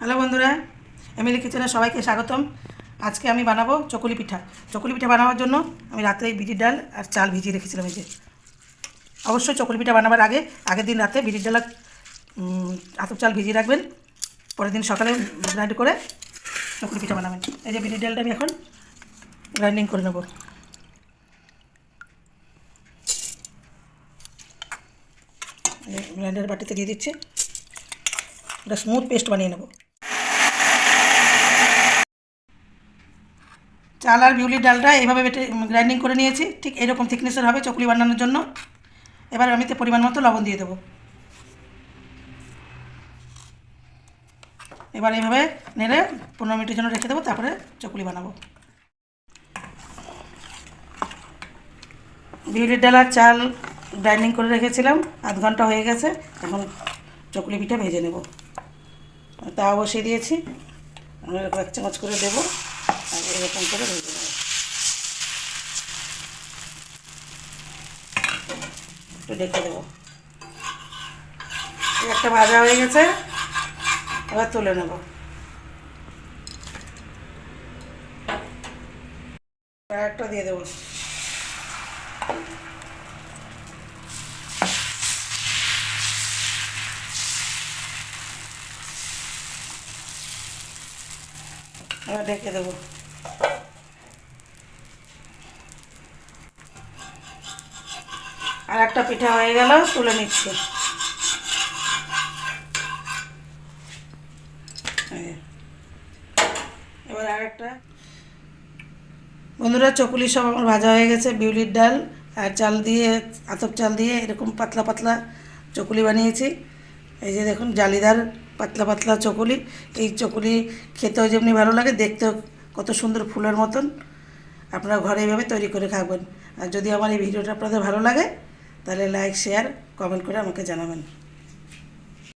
Hello বন্ধুরা, MLA কিচেনে সবাইকে স্বাগতম। আজকে আমি বানাবো চকুলি পিঠা। চকুলি পিঠা বানাবার জন্য আমি রাত্রে বিরির ডাল আর চাল ভিজিয়ে রেখেছিলাম। এই যে অবশ্যই চকুলি পিঠা বানাবার আগের দিন রাতে বিরির ডাল আর আতপ চাল ভিজিয়ে রাখবেন। পরের দিন সকালে গ্রাইন্ড করে চকুলি পিঠা বানাবেন। এই যে বিরির ডালটা আমি এখন গ্রাইন্ডিং করে নেব। গ্রাইন্ডার বাটিতে দিয়ে দিচ্ছি, একটা স্মুথ পেস্ট বানিয়ে নেব। চাল আর বিউলির ডালটা এইভাবে বেটে গ্রাইন্ডিং করে নিয়েছি, ঠিক এরকম থিকনেসের হবে চকুলি বানানোর জন্য। এবার আমি তো পরিমাণ মতো লবণ দিয়ে দেবো। এবার এইভাবে নেড়ে 15 মিনিটের জন্য রেখে দেবো, তারপরে চকুলি বানাবো। বিউলির ডাল আর চাল গ্রাইন্ডিং করে রেখেছিলাম, আধ ঘন্টা হয়ে গেছে। এখন চকুলি পিঠা ভেজে নেব। তাওয়া বসিয়ে দিয়েছি, এরকম 1 চামচ করে দেবো আর এরকম করে ভেজে নেব। একটু ডেকে দেবো। একটা ভাজা হয়ে গেছে, এবার তুলে নেব। একটা দিয়ে দেবো। এবার ঢেকে দেবো। আর একটা পিঠা হয়ে গেল, তুলে নিচ্ছি। এবার আর একটা। বন্ধুরা, চকুলি সব আমার ভাজা হয়ে গেছে। বিউলির ডাল আর চাল দিয়ে, আতপ চাল দিয়ে এরকম পাতলা পাতলা চকুলি বানিয়েছি। এই যে দেখুন, জালিদার পাতলা পাতলা চকুলি। এই চকুলি খেতেও যেমনি ভালো লাগে, দেখতেও কত সুন্দর ফুলের মতন। আপনারা ঘরে এইভাবে তৈরি করে খাবেন। আর যদি আমার এই ভিডিওটা আপনাদের ভালো লাগে, তাহলে লাইক, শেয়ার, কমেন্ট করে আমাকে জানাবেন।